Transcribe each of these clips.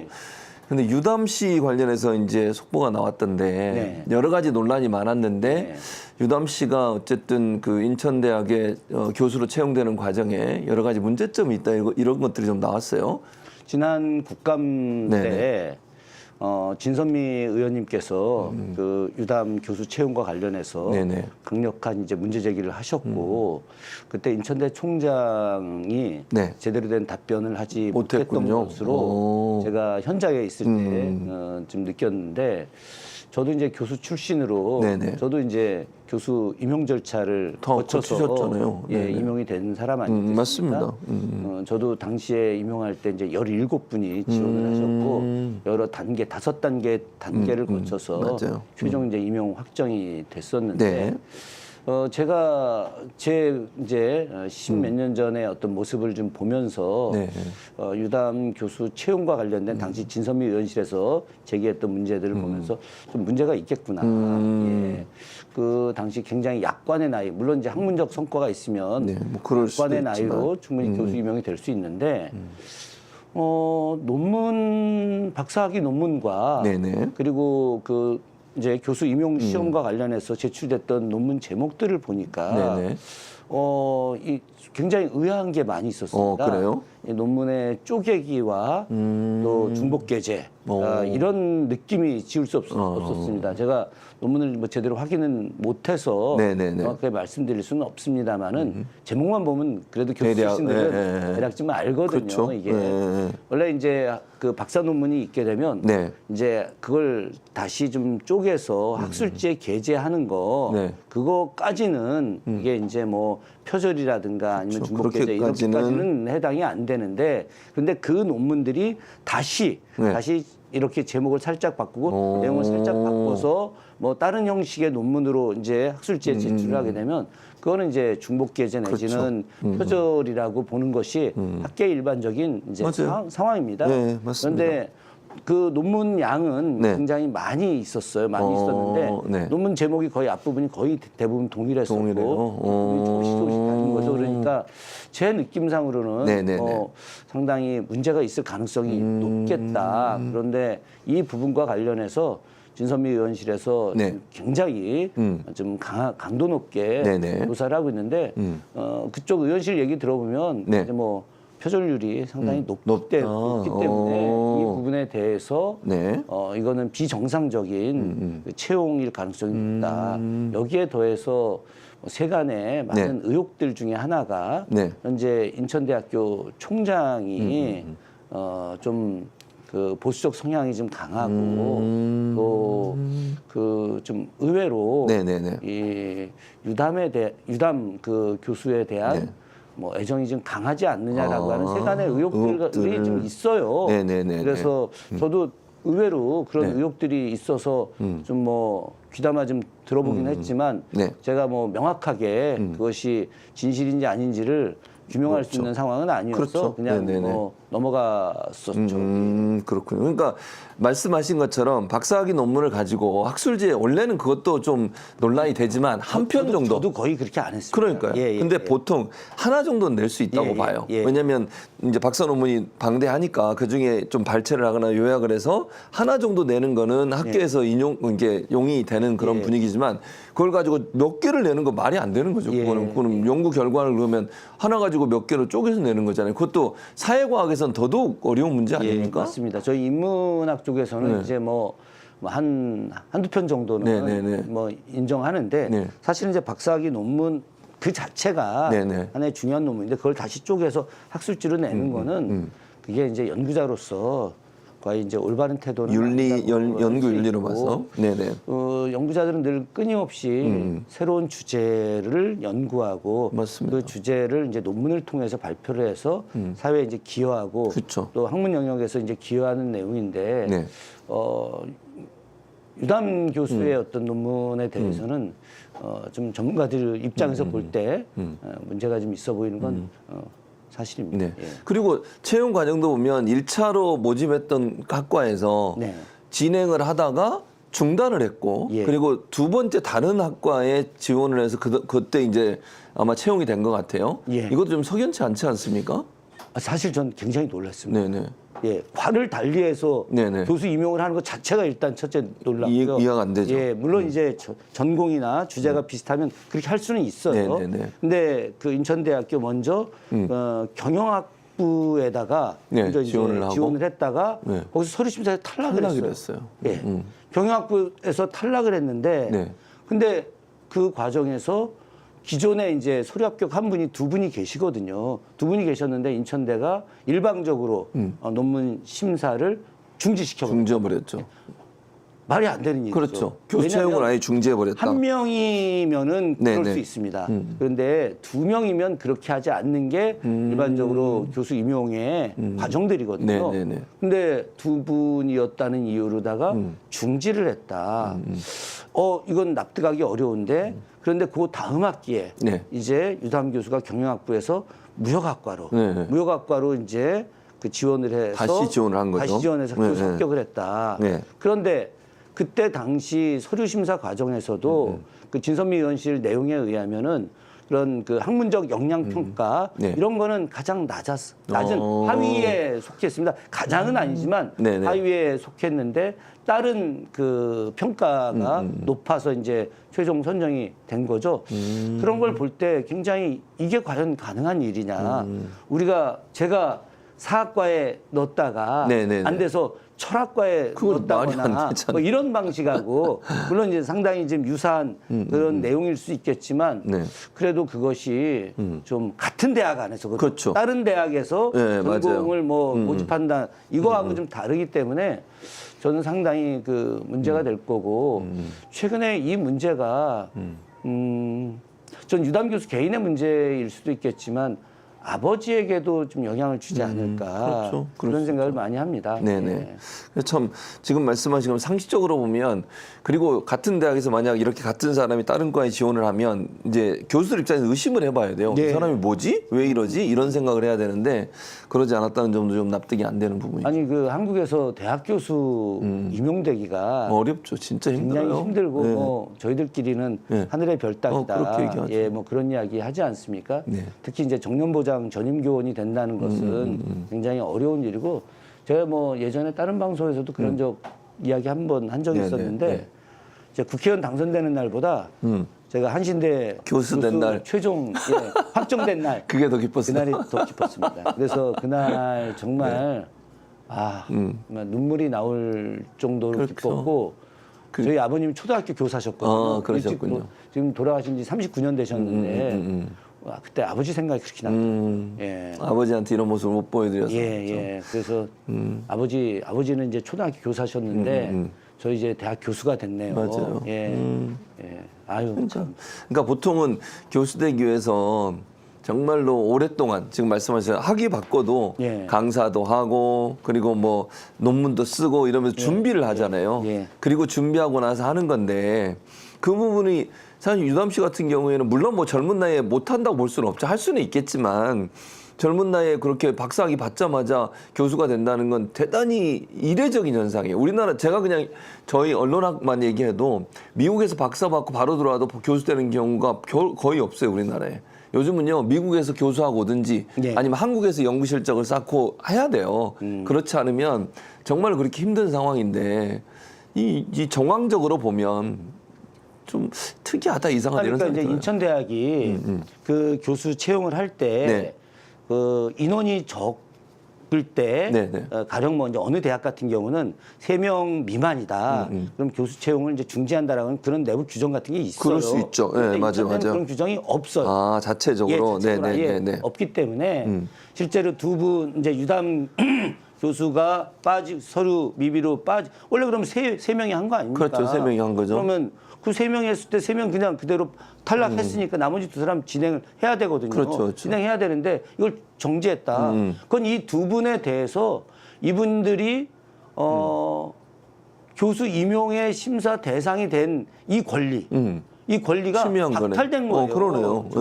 예. 근데 유담 씨 관련해서 이제 속보가 나왔던데 네. 여러 가지 논란이 많았는데 네. 유담 씨가 어쨌든 그 인천대학의 교수로 채용되는 과정에 여러 가지 문제점이 있다 이런 것들이 좀 나왔어요. 지난 국감 네네. 때 진선미 의원님께서 그 유담 교수 채용과 관련해서 네네. 강력한 이제 문제 제기를 하셨고 그때 인천대 총장이 네. 제대로 된 답변을 하지 못했던 못했군요. 것으로 오. 제가 현장에 있을 때 좀 느꼈는데 저도 이제 교수 출신으로 네네. 저도 이제 교수 임용 절차를 더 거쳐서 거치셨잖아요. 예, 네네. 임용이 된 사람 아니겠습니까? 맞습니다. 저도 당시에 임용할 때 이제 17분이 지원을 하셨고 여러 단계, 5단계를 거쳐서 맞아요. 최종 이제 임용 확정이 됐었는데 네. 제가 제 이제 십몇 년 전에 어떤 모습을 좀 보면서 네. 유담 교수 채용과 관련된 당시 진선미 의원실에서 제기했던 문제들을 보면서 좀 문제가 있겠구나. 예. 그 당시 굉장히 약관의 나이, 물론 이제 학문적 성과가 있으면 네, 뭐 그럴 수도 약관의 나이로 있지만. 충분히 교수 임용이 될 수 있는데 논문 박사학위 논문과 네네. 그리고 그 이제 교수 임용 시험과 관련해서 제출됐던 논문 제목들을 보니까 네네. 이 굉장히 의아한 게 많이 있었습니다. 그래요? 이 논문의 쪼개기와 또 중복 게재 이런 느낌이 지울 수 없었습니다. 제가 논문을 뭐 제대로 확인은 못해서 네네네. 정확하게 말씀드릴 수는 없습니다만은 제목만 보면 그래도 교수 대략, 출신들은 대략 좀 알거든요. 그렇죠. 이게 네. 원래 이제 그 박사 논문이 있게 되면 네. 이제 그걸 다시 좀 쪼개서 학술지에 게재하는 거 네. 그거까지는 이게 이제 뭐 표절이라든가 아니면 그렇죠. 중복 게재 이렇게까지는 해당이 안 되는데 근데 그 논문들이 다시 이렇게 제목을 살짝 바꾸고 내용을 살짝 바꿔서 뭐 다른 형식의 논문으로 이제 학술지에 제출을 하게 되면 그거는 이제 중복 게재 내지는 표절이라고 보는 것이 학계의 일반적인 이제 상황입니다. 네, 맞습니다. 그런데 그 논문 양은 네. 굉장히 많이 있었어요. 많이 있었는데 네. 논문 제목이 거의 앞부분이 거의 대부분 동일했었고 부분이 조금씩 다른 거죠. 그러니까 제 느낌상으로는 네네네. 상당히 문제가 있을 가능성이 높겠다. 그런데 이 부분과 관련해서 진선미 의원실에서 네. 굉장히 좀 강도 높게 네네. 조사를 하고 있는데 그쪽 의원실 얘기 들어보면 네. 이제 뭐 표절률이 상당히 높기 높다. 때문에 이 부분에 대해서 네. 이거는 비정상적인 그 채용일 가능성이 높다. 여기에 더해서 세간의 많은 의혹들 중에 하나가 네. 현재 인천대학교 총장이 좀 그 보수적 성향이 좀 강하고 또 그 좀 의외로 네네네. 이 유담 그 교수에 대한 뭐 애정이 좀 강하지 않느냐라고 하는 세간의 의혹들이 좀 있어요. 네네네. 그래서 저도 의외로 그런 의혹들이 있어서 좀 뭐 귀담아 좀 들어보긴 했지만 제가 뭐 명확하게 그것이 진실인지 아닌지를 규명할 수 있는 상황은 아니어서 그냥 뭐 넘어갔었죠. 그렇군요. 그러니까 말씀하신 것처럼 박사학위 논문을 가지고 학술지에 원래는 그것도 좀 논란이 되지만 한 편 정도. 저도 거의 그렇게 안 했습니다. 그러니까요. 근데 보통 하나 정도는 낼 수 있다고 봐요. 왜냐하면 이제 박사 논문이 방대하니까 그 중에 좀 발췌를 하거나 요약을 해서 하나 정도 내는 거는 학계에서 이게 용이 되는 그런 분위기지만 그걸 가지고 몇 개를 내는 거 말이 안 되는 거죠. 그거는 연구 결과를 그러면 하나 가지고 몇 개로 쪼개서 내는 거잖아요. 그것도 사회과학에서는 더더욱 어려운 문제 아닙니까? 맞습니다. 저희 인문학 쪽에서는 이제 뭐 한두 편 정도는 뭐 인정하는데 사실은 이제 박사학위 논문 그 자체가 하나의 중요한 논문인데 그걸 다시 쪼개서 학술지로 내는 거는 그게 이제 연구자로서 거의 이제 올바른 태도는 연구 윤리로 봐서 연구자들은 늘 끊임없이 새로운 주제를 연구하고 맞습니다. 그 주제를 이제 논문을 통해서 발표를 해서 사회에 이제 기여하고 또 학문 영역에서 이제 기여하는 내용인데 유담 교수의 어떤 논문에 대해서는 좀 전문가들 입장에서 볼 때 문제가 좀 있어 보이는 건 사실입니다. 그리고 채용 과정도 보면 1차로 모집했던 학과에서 진행을 하다가 중단을 했고 그리고 두 번째 다른 학과에 지원을 해서 그때 이제 아마 채용이 된 것 같아요. 이것도 좀 석연치 않지 않습니까? 사실 전 굉장히 놀랐습니다. 과를 달리해서 네네. 교수 임용을 하는 것 자체가 일단 첫째 놀랍고요. 이해가 안 되죠. 물론 이제 전공이나 주제가 비슷하면 그렇게 할 수는 있어요. 네네네. 근데 그 인천대학교 먼저 경영학부에다가 먼저 이제 지원을 했다가 거기서 서류 심사에 탈락을 했어요. 경영학부에서 탈락을 했는데 근데 그 과정에서 기존에 이제 서류 합격 한 분이 두 분이 계시거든요. 두 분이 계셨는데 인천대가 일방적으로 논문 심사를 중지시켜버렸죠. 말이 안 되는 일이죠. 그렇죠. 교수 채용을 아예 중지해버렸다. 한 명이면은 그럴 수 있습니다. 그런데 두 명이면 그렇게 하지 않는 게 일반적으로 교수 임용의 과정들이거든요. 근데 두 분이었다는 이유로다가 중지를 했다. 이건 납득하기 어려운데 그런데 그 다음 학기에 이제 유담 교수가 경영학부에서 무역학과로 이제 그 지원을 해서 다시 지원을 한 거죠. 다시 지원해서 교수 합격을 했다. 그런데 그때 당시 서류 심사 과정에서도 그 진선미 의원실 내용에 의하면은 그런 그 학문적 역량 평가 이런 거는 가장 낮은 하위에 속했습니다. 가장은 아니지만 하위에 속했는데 다른 그 평가가 높아서 이제 최종 선정이 된 거죠. 그런 걸 볼 때 굉장히 이게 과연 가능한 일이냐. 제가 사학과에 넣었다가 안 돼서 철학과에 넣었다거나 뭐 이런 방식하고 물론 이제 상당히 좀 유사한 그런 내용일 수 있겠지만 그래도 그것이 좀 같은 대학 안에서 그렇죠. 다른 대학에서 전공을 뭐 모집한다 이거하고 좀 다르기 때문에 저는 상당히 그 문제가 될 거고 최근에 이 문제가 전 유담 교수 개인의 문제일 수도 있겠지만 아버지에게도 좀 영향을 주지 않을까 그런 생각을 많이 합니다. 네네. 참 지금 말씀하신 건 상식적으로 보면 그리고 같은 대학에서 만약 이렇게 같은 사람이 다른 과에 지원을 하면 이제 교수들 입장에서 의심을 해봐야 돼요. 이 사람이 뭐지? 왜 이러지? 이런 생각을 해야 되는데 그러지 않았다는 점도 좀 납득이 안 되는 부분이죠. 아니 그 한국에서 대학 교수 임용되기가 어렵죠. 진짜 힘들어요. 굉장히 힘들고 뭐 저희들끼리는 하늘의 별 따기다. 뭐 그런 이야기 하지 않습니까? 특히 이제 정년보장 전임 교원이 된다는 것은 굉장히 어려운 일이고 제가 뭐 예전에 다른 방송에서도 그런 이야기 한 번 한 적이 있었는데 이제 국회의원 당선되는 날보다 제가 한신대 교수 된 날 최종 확정된 날 그게 더 기뻤어요. 그날이 더 기뻤습니다. 그래서 그날 정말 정말 눈물이 나올 정도로 기뻤고 저희 아버님이 초등학교 교사셨거든요. 그러셨군요. 지금 돌아가신 지 39년 되셨는데 그때 아버지 생각이 그렇게 났죠. 아버지한테 이런 모습을 못 보여드렸어요. 그래서 아버지는 이제 초등학교 교사셨는데 저 이제 대학 교수가 됐네요. 맞아요. 아유. 그러니까 보통은 교수 되기 위해서 정말로 오랫동안 지금 말씀하신 학위 받고도 강사도 하고 그리고 뭐 논문도 쓰고 이러면서 준비를 하잖아요. 그리고 준비하고 나서 하는 건데 그 부분이 사실 유담 씨 같은 경우에는 물론 뭐 젊은 나이에 못 한다고 볼 수는 없죠. 할 수는 있겠지만 젊은 나이에 그렇게 박사학위 받자마자 교수가 된다는 건 대단히 이례적인 현상이에요. 우리나라 제가 그냥 저희 언론학만 얘기해도 미국에서 박사 받고 바로 들어와도 교수 되는 경우가 거의 없어요. 우리나라에. 요즘은요 미국에서 교수하고 오든지 아니면 한국에서 연구 실적을 쌓고 해야 돼요. 그렇지 않으면 정말 그렇게 힘든 상황인데 이 정황적으로 보면 좀 특이하다 이상하다 이런 생각이 들어요. 인천대학이 그 교수 채용을 할 때 그 인원이 적을 때 가령 뭐 이제 어느 대학 같은 경우는 3명 미만이다. 그럼 교수 채용을 이제 중지한다라는 그런 내부 규정 같은 게 있어요. 그럴 수 있죠. 맞아요. 그런 규정이 없어요. 자체적으로. 자체적으로 없기 때문에 실제로 두 분 이제 유담 교수가 서류 미비로 원래 그러면 세 명이 한 거 아닙니까? 그렇죠. 3명이 한 거죠. 그러면 그 3명 했을 때 3명 그냥 그대로 탈락했으니까 나머지 2사람 진행을 해야 되거든요. 그렇죠. 진행해야 되는데 이걸 정지했다. 그건 이 두 분에 대해서 이분들이 교수 임용의 심사 대상이 된 이 권리 이 권리가 심의한 거네. 박탈된 거예요. 그러네요. 네,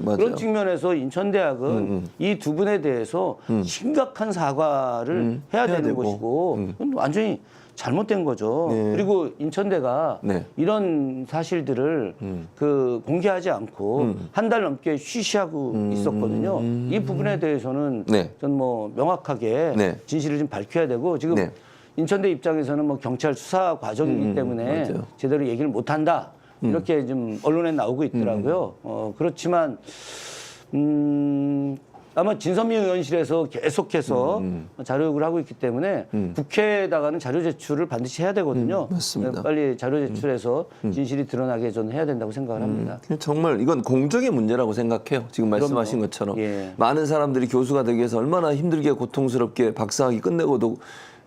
맞아요. 그런 측면에서 인천대학은 이 두 분에 대해서 심각한 사과를 해야 되는 되고. 것이고 완전히 잘못된 거죠. 네. 그리고 인천대가 네. 이런 사실들을 그 공개하지 않고 한 달 넘게 쉬쉬하고 있었거든요. 이 부분에 대해서는 네. 전 뭐 명확하게 네. 진실을 좀 밝혀야 되고 지금 네. 인천대 입장에서는 뭐 경찰 수사 과정이기 때문에 맞아요. 제대로 얘기를 못 한다. 이렇게 좀 언론에 나오고 있더라고요. 그렇지만 아마 진선미 의원실에서 계속해서 자료 요구를 하고 있기 때문에 국회에다가는 자료 제출을 반드시 해야 되거든요. 맞습니다. 빨리 자료 제출해서 진실이 드러나게 저는 해야 된다고 생각을 합니다. 정말 이건 공정의 문제라고 생각해요. 지금 말씀하신 것처럼 예. 많은 사람들이 교수가 되기 위해서 얼마나 힘들게 고통스럽게 박사학위 끝내고도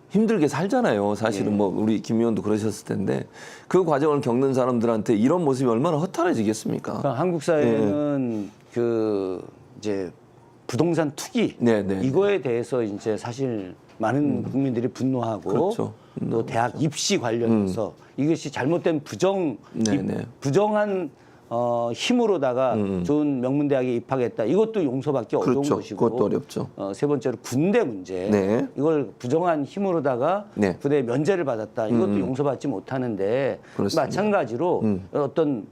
힘들게 살잖아요. 사실은 뭐 우리 김 의원도 그러셨을 텐데 그 과정을 겪는 사람들한테 이런 모습이 얼마나 허탈해지겠습니까? 그러니까 한국 사회는 그 이제 부동산 투기 네. 이거에 대해서 이제 사실 많은 국민들이 분노하고 그렇죠. 또 대학 입시 관련해서 이것이 잘못된 부정한 힘으로다가 좋은 명문대학에 입학했다. 이것도 용서받기 어려운 그렇죠. 것이고 그것도 어렵죠. 세 번째로 군대 문제. 네. 이걸 부정한 힘으로다가 네. 부대 면제를 받았다. 이것도 용서받지 못하는데 그렇습니다. 마찬가지로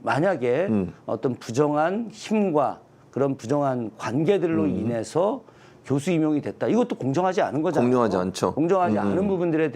만약에 어떤 부정한 힘과 그런 부정한 관계들로 인해서 교수 임용이 됐다. 이것도 공정하지 않은 거잖아요. 공정하지 않죠. 공정하지 않은 부분들에 대해